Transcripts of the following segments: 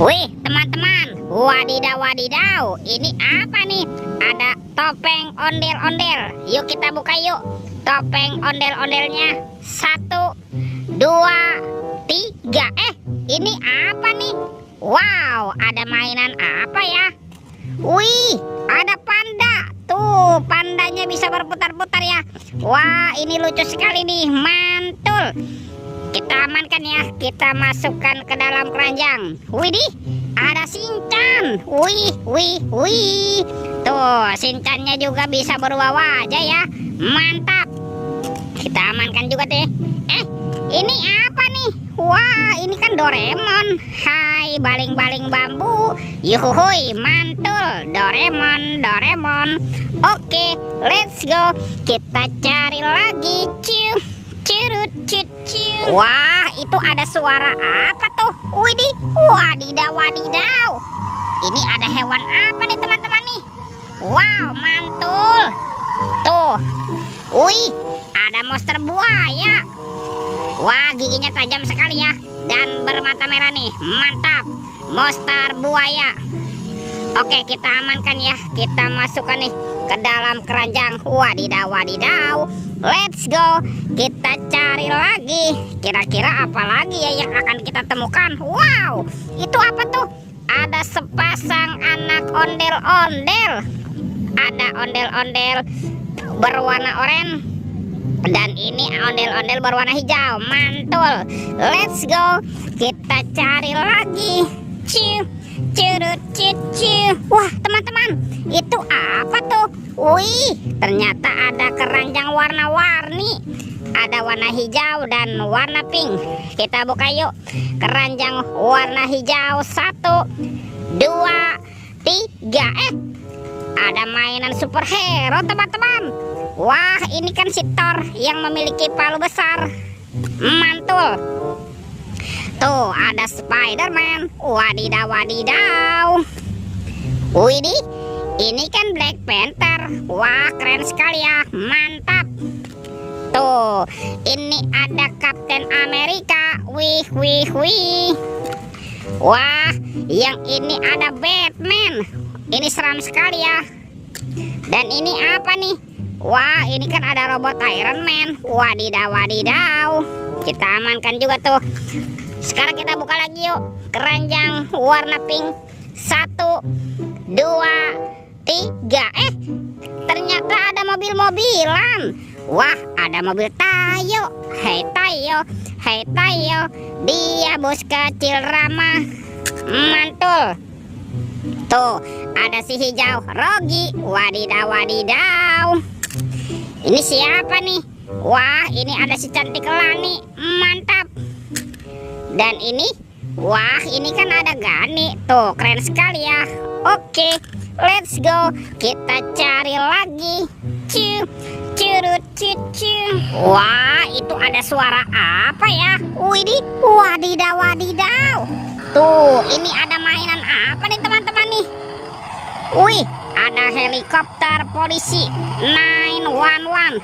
Wih, teman-teman, wadidaw wadidaw, ini apa nih? Ada topeng ondel-ondel. Yuk kita buka yuk. Topeng ondel-ondelnya 1, 2, 3. Ini apa nih? Wow, ada mainan apa ya? Wih, ada panda. Tuh, pandanya bisa berputar-putar ya. Wah, ini lucu sekali nih, mantul. Kita amankan ya, kita masukkan ke dalam keranjang. Widih, ada Shinchan. Wih. Tuh, Shinchannya juga bisa berubah wajah ya. Mantap. Kita amankan juga deh. Ini apa nih? Wah, ini kan Doraemon. Hai, baling-baling bambu. Yuhuhui, mantul. Doraemon. Oke, let's go. Kita cari lagi. Wah, itu ada suara apa tuh? Widih, wadidaw. Ini ada hewan apa nih teman-teman nih? Wow, mantul. Tuh, wih, ada monster buaya. Wah, giginya tajam sekali ya. Dan bermata merah nih, mantap. Monster buaya. Oke, kita amankan ya. Kita masukkan nih ke dalam keranjang. Wadidaw. Let's go. Kita cari lagi. Kira-kira apa lagi ya yang akan kita temukan? Wow, itu apa tuh? Ada sepasang anak ondel-ondel. Ada ondel-ondel berwarna oranye. Dan ini ondel-ondel berwarna hijau. Mantul. Let's go. Kita cari lagi. Wah, teman-teman, itu apa tuh? Wih, ternyata ada keranjang warna-warni. Ada warna hijau dan warna pink. Kita buka yuk. Keranjang warna hijau 1, 2, 3. Ada mainan superhero teman-teman. Wah, ini kan si Thor yang memiliki palu besar. Mantul. Tuh, ada Spider-Man. Wadidaw. Widih, ini kan Black Panther. Wah, keren sekali ya. Mantap. Tuh, ini ada Captain America. Wih. Wah, yang ini ada Batman. Ini seram sekali ya. Dan ini apa nih? Wah, ini kan ada robot Iron Man. Wadidaw. Kita amankan juga tuh. Sekarang kita buka lagi yuk. Keranjang warna pink 1, 2, 3. Ternyata ada mobil-mobilan. Wah, ada mobil Tayo. Hai Tayo. Dia bos kecil ramah. Mantul. Tuh, ada si hijau Rogi. Wadidaw. Ini siapa nih? Wah, ini ada si cantik Lani. Mantap. Dan ini, wah, ini kan ada Gani. Tuh, keren sekali ya. Oke, let's go. Kita cari lagi. Wah, itu ada suara apa ya? Widih, wadidaw. Tuh, ini ada mainan apa nih teman-teman nih? Wih, ada helikopter polisi 911.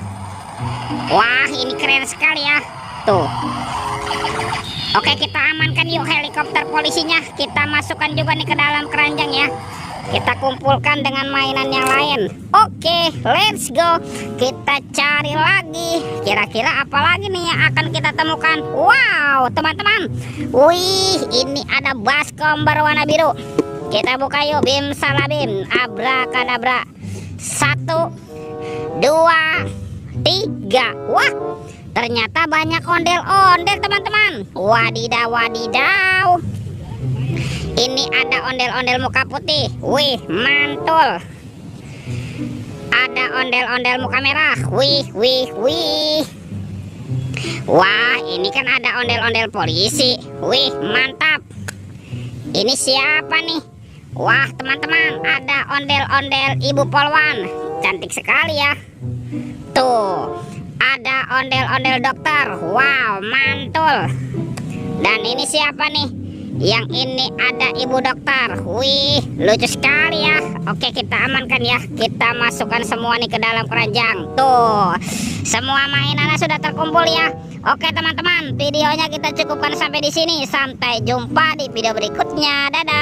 Wah, ini keren sekali ya. Tuh. Oke, kita amankan yuk helikopter polisinya. Kita masukkan juga nih ke dalam keranjang ya. Kita kumpulkan dengan mainan yang lain. Oke, let's go. Kita cari lagi. Kira-kira apa lagi nih yang akan kita temukan? Wow, teman-teman. Wih, ini ada baskom berwarna biru. Kita buka yuk. Bim salabim, abrakadabra. 1, 2, 3. Wah, ternyata banyak ondel-ondel teman-teman. Wadidaw. Ini ada ondel-ondel muka putih. Wih, mantul. Ada ondel-ondel muka merah. Wih. Wah, ini kan ada ondel-ondel polisi. Wih, mantap. Ini siapa nih? Wah, teman-teman, ada ondel-ondel ibu polwan. Cantik sekali ya. Tuh, ada ondel-ondel dokter. Wow, mantul. Dan ini siapa nih? Yang ini ada ibu dokter. Wih, lucu sekali ya. Oke, kita amankan ya. Kita masukkan semua nih ke dalam keranjang. Tuh, semua mainannya sudah terkumpul ya. Oke teman-teman, videonya kita cukupkan sampai di sini. Sampai jumpa di video berikutnya. Dadah.